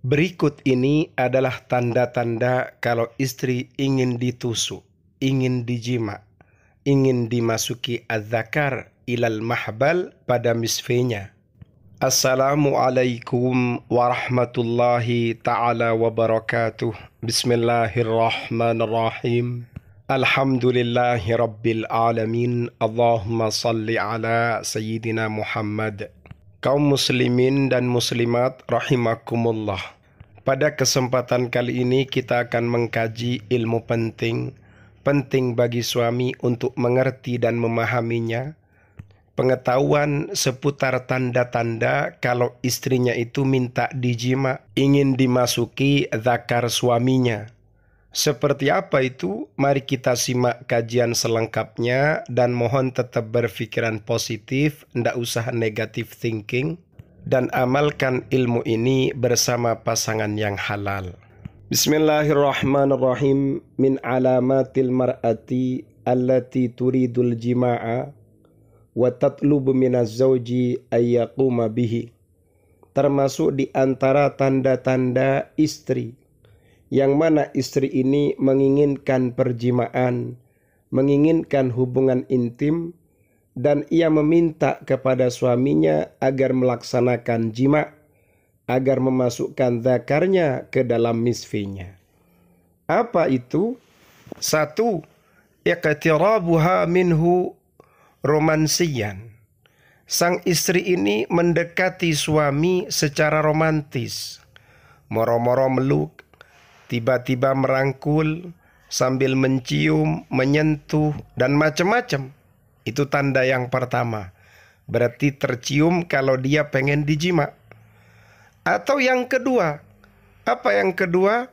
Berikut ini adalah tanda-tanda kalau istri ingin ditusuk, ingin dijima, ingin dimasuki az-zakar ilal mahbal pada misfenya. Assalamualaikum warahmatullahi ta'ala wabarakatuh. Bismillahirrahmanirrahim. Alhamdulillahi rabbil alamin. Allahumma salli ala Sayyidina Muhammad. Kaum muslimin dan muslimat rahimakumullah. Pada kesempatan kali ini kita akan mengkaji ilmu penting bagi suami untuk mengerti dan memahaminya. Pengetahuan seputar tanda-tanda kalau istrinya itu minta dijima, ingin dimasuki zakar suaminya. Seperti apa itu? Mari kita simak kajian selengkapnya dan mohon tetap berpikiran positif, ndak usah negative thinking, dan amalkan ilmu ini bersama pasangan yang halal. Bismillahirrahmanirrahim. Min alamatil mar'ati allati turidul jima'a wa tatlubu minaz zawji ayyaquma bihi. Termasuk di antara tanda-tanda istri yang mana istri ini menginginkan perjimaan, menginginkan hubungan intim, dan ia meminta kepada suaminya agar melaksanakan jima, agar memasukkan zakarnya ke dalam misfinya. Apa itu? 1. Iqtirabuha minhu romansiyan. Sang istri ini mendekati suami secara romantis, moro-moro meluk, tiba-tiba merangkul, sambil mencium, menyentuh, dan macam-macam. Itu tanda yang pertama. Berarti tercium kalau dia pengen dijima. Atau yang kedua. Apa yang kedua?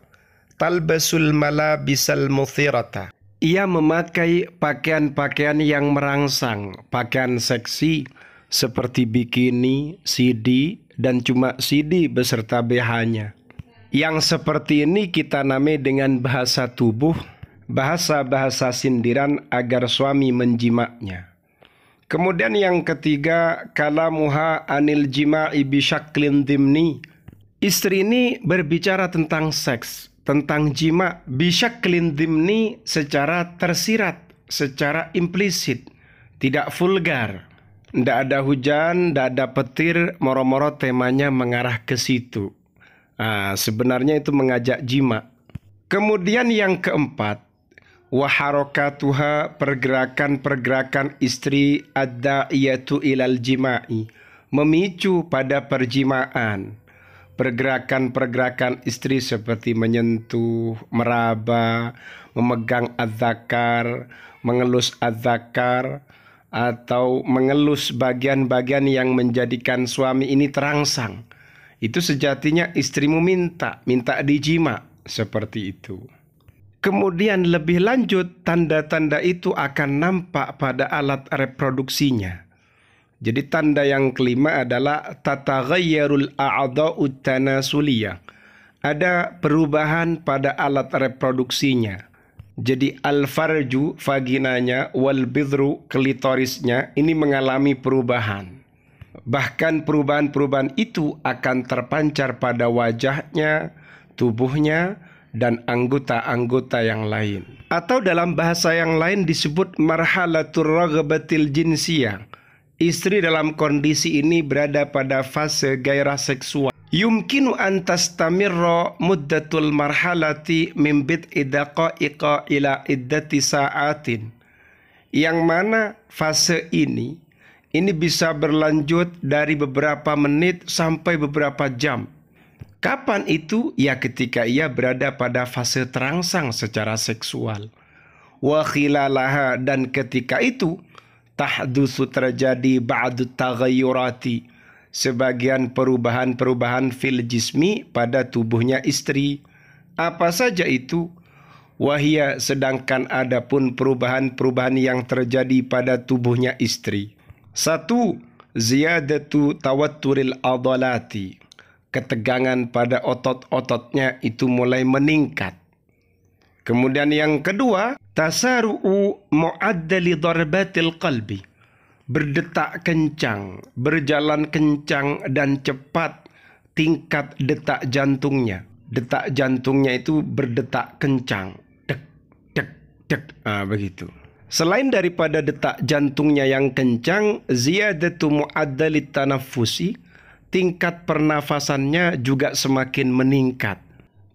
Talbasul malabisal muthirata. Ia memakai pakaian-pakaian yang merangsang, pakaian seksi seperti bikini, CD, dan cuma CD beserta BH-nya. Yang seperti ini kita namai dengan bahasa tubuh, bahasa-bahasa sindiran agar suami menjimaknya. Kemudian yang ketiga, kalamuha anil jima'i bisyaklin dimni. Istri ini berbicara tentang seks, tentang jima bisyaklin dimni secara tersirat, secara implisit, tidak vulgar. Tidak ada hujan, tidak ada petir, moro-moro temanya mengarah ke situ. Sebenarnya itu mengajak jima. Kemudian yang keempat, waharokatuha, pergerakan-pergerakan istri ad-da'iyatu ilal jima'i, memicu pada perjimaan. Pergerakan-pergerakan istri seperti menyentuh, meraba, memegang az-zakar, mengelus az-zakar, atau mengelus bagian-bagian yang menjadikan suami ini terangsang. Itu sejatinya istrimu minta dijima, seperti itu. Kemudian lebih lanjut, tanda-tanda itu akan nampak pada alat reproduksinya. Jadi tanda yang kelima adalah tataghayyarul a'dha'ut tanasuliyah. Ada perubahan pada alat reproduksinya. Jadi al-farju, vaginanya, wal bidru, klitorisnya, ini mengalami perubahan. Bahkan perubahan-perubahan itu akan terpancar pada wajahnya, tubuhnya, dan anggota-anggota yang lain. Atau dalam bahasa yang lain disebut marhalatur raghabatil jinsiyah. Istri dalam kondisi ini berada pada fase gairah seksual. Yumkinu an tastamirra muddatul marhalati min bid'i daqa'iqa ila iddati sa'atin. Yang mana fase ini bisa berlanjut dari beberapa menit sampai beberapa jam. Kapan itu? Ya ketika ia berada pada fase terangsang secara seksual. Wa khilalaha, dan ketika itu tahdusu, terjadi ba'du taghayyurati, sebagian perubahan-perubahan fil jismi pada tubuhnya istri. Apa saja itu? Wahia, sedangkan ada pun perubahan-perubahan yang terjadi pada tubuhnya istri. 1. Ziyadatu tawatturil adalati. Ketegangan pada otot-ototnya itu mulai meningkat. Kemudian yang kedua, tasaru'u mu'addali darbatil qalbi. Berdetak kencang, berjalan kencang dan cepat tingkat detak jantungnya. Detak jantungnya itu berdetak kencang. Dek, dek, dek. Begitu. Selain daripada detak jantungnya yang kencang, ziyadatu mu'addalit tanaffusi, tingkat pernafasannya juga semakin meningkat.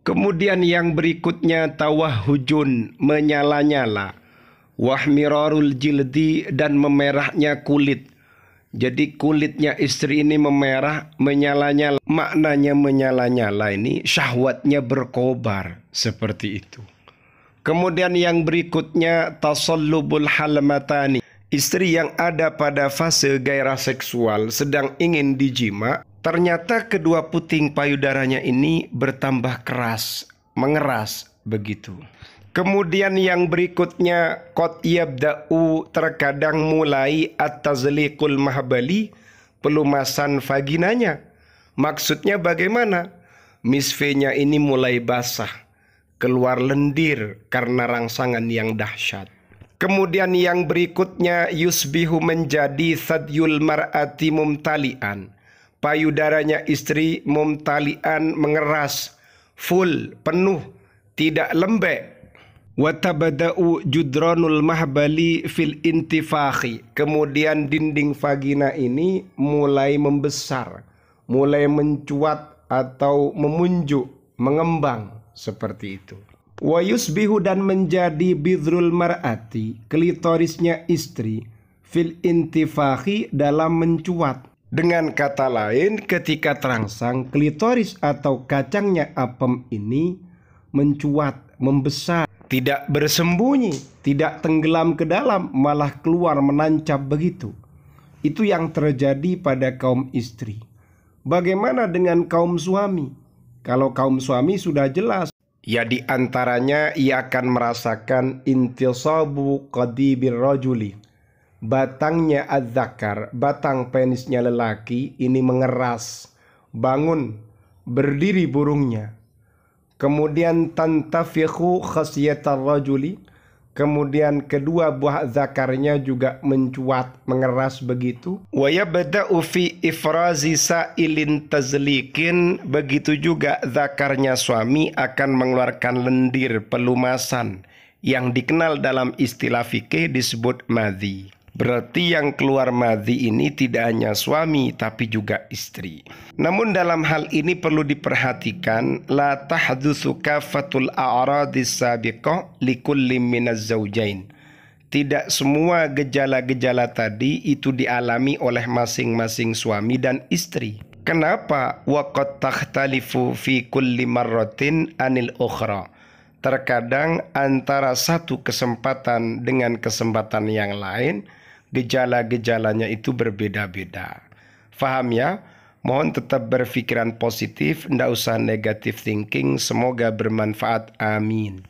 Kemudian yang berikutnya tawahhujun, menyala-nyala. Wahmirarul jildi, dan memerahnya kulit. Jadi kulitnya istri ini memerah, menyala-nyala. Maknanya menyala-nyala ini syahwatnya berkobar, seperti itu. Kemudian yang berikutnya tasallubul halmatani. Istri yang ada pada fase gairah seksual sedang ingin dijima, ternyata kedua puting payudaranya ini bertambah keras, mengeras begitu. Kemudian yang berikutnya qad yabda'u, terkadang mulai at-tazliqul mahbali, pelumasan vaginanya. Maksudnya bagaimana? Misfenya ini mulai basah, keluar lendir karena rangsangan yang dahsyat. Kemudian yang berikutnya yusbihu, menjadi sadyul mar'ati mumtalian. Payudaranya istri mumtalian, mengeras, full, penuh, tidak lembek. Watabada'u judranul mahbali fil intifakhi. Kemudian dinding vagina ini mulai membesar, mulai mencuat atau memunjuk, mengembang, seperti itu. Wa yusbihu, dan menjadi bidrul mar'ati, klitorisnya istri, fil intifakhi, dalam mencuat. Dengan kata lain, ketika terangsang, klitoris atau kacangnya apem ini mencuat, membesar, tidak bersembunyi, tidak tenggelam ke dalam, malah keluar menancap begitu. Itu yang terjadi pada kaum istri. Bagaimana dengan kaum suami? Kalau kaum suami sudah jelas, ya di antaranya ia akan merasakan intisabu qadibir rajuli. Batangnya adzakar, batang penisnya lelaki ini mengeras, bangun, berdiri burungnya. Kemudian tantafikhu khasyatar rajuli, kemudian kedua buah zakarnya juga mencuat, mengeras begitu. Wa yabda'u fi ifrazi sa'ilin tazlikin, begitu juga zakarnya suami akan mengeluarkan lendir pelumasan yang dikenal dalam istilah fikih disebut madhi. Berarti yang keluar madhi ini tidak hanya suami tapi juga istri. Namun dalam hal ini perlu diperhatikan, la tahdutsu kafatul a'radis sabiqah likulli minaz zaujain. Tidak semua gejala-gejala tadi itu dialami oleh masing-masing suami dan istri. Kenapa? Wa qad takhtalifu fi kulli marratin anil ukhra. Terkadang antara satu kesempatan dengan kesempatan yang lain, gejala-gejalanya itu berbeda-beda. Faham ya? Mohon tetap berpikiran positif, tidak usah negative thinking. Semoga bermanfaat. Amin.